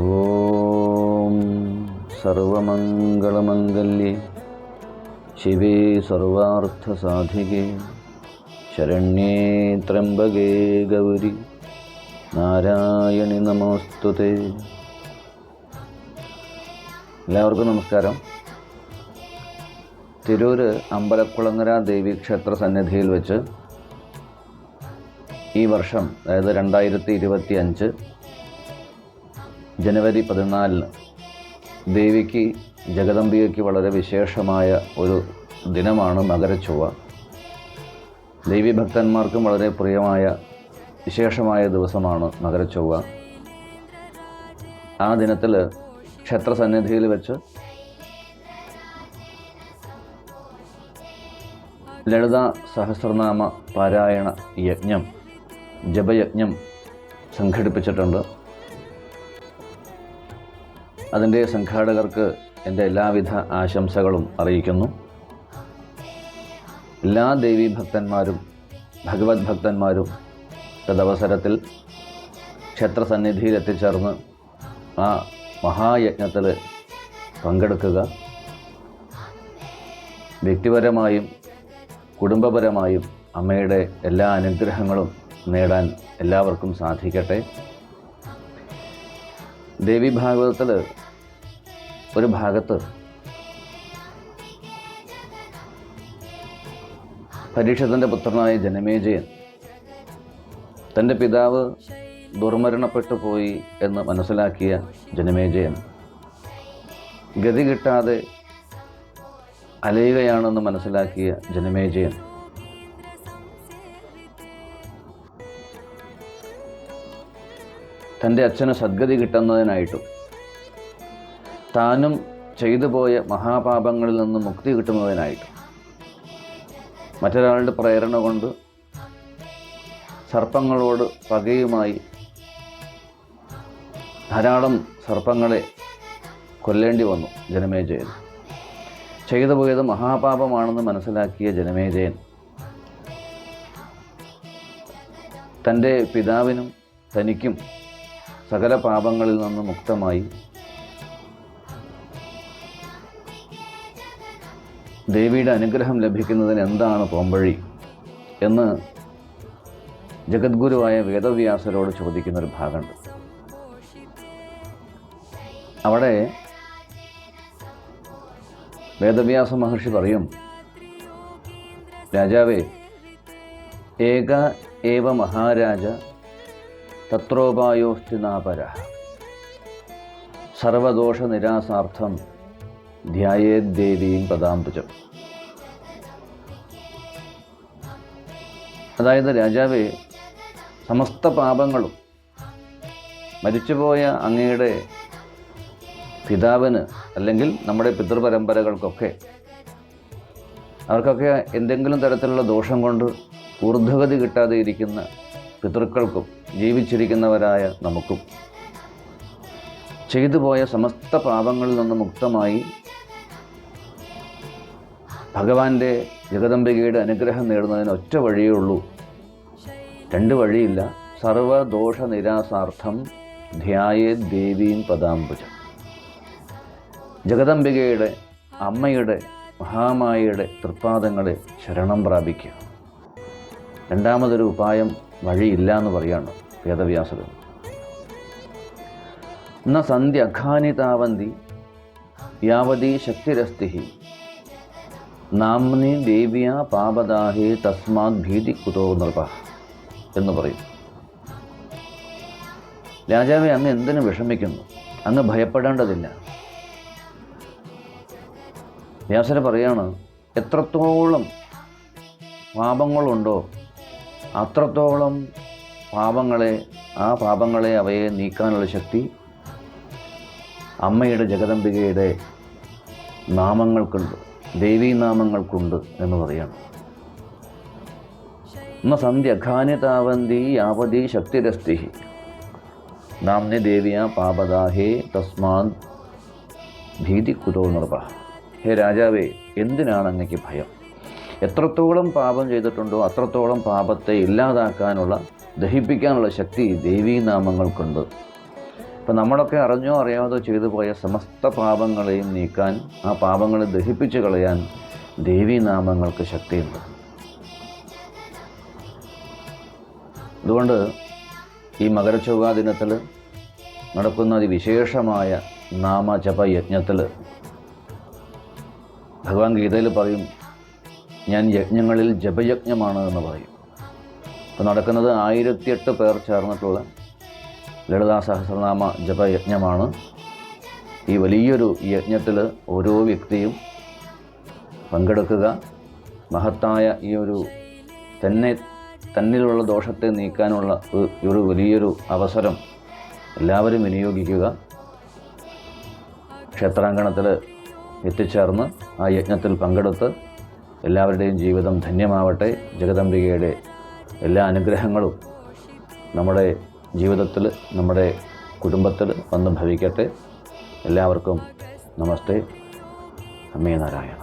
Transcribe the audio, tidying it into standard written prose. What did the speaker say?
ഓം സർവമംഗളമംഗല്യേ ശിവേ സർവാർത്ഥസാധികേ ശരണ്യേ ത്രയംബകേ ഗൗരി നാരായണി നമോസ്തുതേ. എല്ലാവർക്കും നമസ്കാരം. തിരൂർ അമ്പലക്കുളങ്ങര ദേവീക്ഷേത്ര സന്നിധിയിൽ വെച്ച് ഈ വർഷം, അതായത് 2025 ജനുവരി 14 ദേവിക്ക്, ജഗദംബികയ്ക്ക് വളരെ വിശേഷമായ ഒരു ദിനമാണ് മകരച്ചൊവ്വ. ദേവി ഭക്തന്മാർക്കും വളരെ പ്രിയമായ വിശേഷമായ ദിവസമാണ് മകരച്ചൊവ്വ. ആ ദിനത്തിൽ ക്ഷേത്രസന്നിധിയിൽ വെച്ച് ലളിത സഹസ്രനാമ പാരായണ യജ്ഞം, ജപയജ്ഞം സംഘടിപ്പിച്ചിട്ടുണ്ട്. അതിൻ്റെ സംഘാടകർക്ക് എൻ്റെ എല്ലാവിധ ആശംസകളും അറിയിക്കുന്നു. എല്ലാ ദേവീ ഭക്തന്മാരും ഭഗവത് ഭക്തന്മാരും തദവസരത്തിൽ ക്ഷേത്രസന്നിധിയിൽ എത്തിച്ചേർന്ന് ആ മഹായജ്ഞത്തിൽ പങ്കെടുക്കുക. വ്യക്തിപരമായും കുടുംബപരമായും അമ്മയുടെ എല്ലാ അനുഗ്രഹങ്ങളും നേടാൻ എല്ലാവർക്കും സാധിക്കട്ടെ. ദേവി ഭാഗവതത്തിൽ ഒരു ഭാഗത്ത് പരീക്ഷത്തിൻ്റെ പുത്രനായ ജനമേജയൻ തൻ്റെ പിതാവ് ദുർമരണപ്പെട്ടു പോയി എന്ന് മനസ്സിലാക്കിയ ജനമേജയൻ ഗതി കിട്ടാതെ അലയുകയാണെന്ന് മനസ്സിലാക്കിയ ജനമേജയൻ തൻ്റെ അച്ഛന് സദ്ഗതി കിട്ടുന്നതിനായിട്ടും താനും ചെയ്തു പോയ മഹാപാപങ്ങളിൽ നിന്ന് മുക്തി കിട്ടുന്നതിനായിട്ടും മറ്റൊരാളുടെ പ്രേരണ കൊണ്ട് സർപ്പങ്ങളോട് പകയുമായി ധാരാളം സർപ്പങ്ങളെ കൊല്ലേണ്ടി വന്നു ജനമേജയൻ. ചെയ്തു പോയത് മഹാപാപമാണെന്ന് മനസ്സിലാക്കിയ ജനമേജയൻ തൻ്റെ പിതാവിനും തനിക്കും സകല പാപങ്ങളിൽ നിന്ന് മുക്തമായി ദേവിയുടെ അനുഗ്രഹം ലഭിക്കുന്നതിന് എന്താണ് പോംവഴി എന്ന് ജഗദ്ഗുരുവായ വേദവ്യാസരോട് ചോദിക്കുന്നൊരു ഭാഗമുണ്ട്. അവിടെ വേദവ്യാസ മഹർഷി പറയും, രാജാവേ, ഏക ഏവ മഹാരാജ തത്രോപായോസ്തി നാപരഃ സർവദോഷ നിരാസാർത്ഥം ധ്യായേദ്ദേവീം പദാംബുജം. അതായത്, രാജാവേ, സമസ്ത പാപങ്ങളും മരിച്ചുപോയ അങ്ങയുടെ പിതാവിന് അല്ലെങ്കിൽ നമ്മുടെ പിതൃപരമ്പരകൾക്കൊക്കെ, അവർക്കൊക്കെ എന്തെങ്കിലും തരത്തിലുള്ള ദോഷം കൊണ്ട് ഊർധ്വഗതി കിട്ടാതെ ഇരിക്കുന്ന പിതൃക്കൾക്കും ജീവിച്ചിരിക്കുന്നവരായ നമുക്കും ചെയ്തു പോയ സമസ്ത പാപങ്ങളിൽ നിന്ന് മുക്തമായി ഭഗവാന്റെ ജഗദംബികയുടെ അനുഗ്രഹം നേടുന്നതിന് ഒറ്റ വഴിയേ ഉള്ളൂ, രണ്ട് വഴിയില്ല. സർവദോഷ നിരാസാർത്ഥം ധ്യായേത് ദേവീം പദാംബുജം. ജഗദംബികയുടെ, അമ്മയുടെ, മഹാമായയുടെ തൃപ്പാദങ്ങളെ ശരണം പ്രാപിക്കുക. രണ്ടാമതൊരു ഉപായം, വഴിയില്ല എന്ന് പറയാണ് വേദവ്യാസകൻ. ന സന്ധ്യ അഘാനി താവന്തി യാവതീ ശക്തിരസ്തി നാംനി ദേവ്യ പാപദാഹേ തസ്മാത് ഭീതി കുതോ നൃപ എന്ന് പറയും. രാജാവെ, അങ്ങ് എന്തിനു വിഷമിക്കുന്നു? അങ്ങ് ഭയപ്പെടേണ്ടതില്ല. വ്യാസർ പറയാണ്, എത്രത്തോളം പാപങ്ങളുണ്ടോ അത്രത്തോളം ആ പാപങ്ങളെ അവയെ നീക്കാനുള്ള ശക്തി അമ്മയുടെ ജഗദംബികയുടെ നാമങ്ങൾക്കുണ്ട്, ദേവീനാമങ്ങൾക്കുണ്ട് എന്ന് പറയണം. ന സന്ധ്യ അഘാനി താവന്തി യാവതീ ശക്തിരസ്തി നാംനി ദേവിയ പാപദാഹേ തസ്മാത് ഭീതി കുതോ നൃപ. ഹേ രാജാവേ, എന്തിനാണ് അങ്ങയ്ക്ക് ഭയം? എത്രത്തോളം പാപം ചെയ്തിട്ടുണ്ടോ അത്രത്തോളം പാപത്തെ ഇല്ലാതാക്കാനുള്ള, ദഹിപ്പിക്കാനുള്ള ശക്തി ദേവീനാമങ്ങൾക്കുണ്ട്. ഇപ്പം നമ്മളൊക്കെ അറിഞ്ഞോ അറിയാതോ ചെയ്തു പോയ സമസ്ത പാപങ്ങളെയും നീക്കാൻ, ആ പാപങ്ങളെ ദഹിപ്പിച്ച് കളയാൻ ദേവീനാമങ്ങൾക്ക് ശക്തിയുണ്ട്. അതുകൊണ്ട് ഈ മകരച്ചൊവ്വാ ദിനത്തിൽ നടക്കുന്ന അതിവിശേഷമായ നാമജപയജ്ഞത്തിൽ ഭഗവാൻ ഗീതയിൽ പറയും, ഞാൻ യജ്ഞങ്ങളിൽ ജപയജ്ഞമാണ് എന്ന് പറയും. ഇപ്പോൾ നടക്കുന്നത് 1008 പേർ ചേർന്നിട്ടുള്ള ലളിതാ സഹസ്രനാമ ജപയജ്ഞമാണ്. ഈ വലിയൊരു യജ്ഞത്തിൽ ഓരോ വ്യക്തിയും പങ്കെടുക്കുക. മഹത്തായ ഈ ഒരു തന്നിലുള്ള ദോഷത്തെ നീക്കാനുള്ള ഒരു വലിയൊരു അവസരം എല്ലാവരും വിനിയോഗിക്കുക. ക്ഷേത്രാങ്കണത്തിൽ എത്തിച്ചേർന്ന് ആ യജ്ഞത്തിൽ പങ്കെടുത്ത് എല്ലാവരുടെയും ജീവിതം ധന്യമാവട്ടെ. ജഗദംബികയുടെ എല്ലാ അനുഗ്രഹങ്ങളും നമ്മുടെ ജീവിതത്തിൽ, നമ്മുടെ കുടുംബത്തിൽ വന്ന് ഭവിക്കട്ടെ. എല്ലാവർക്കും നമസ്തേ. അമ്മേ നാരായണ.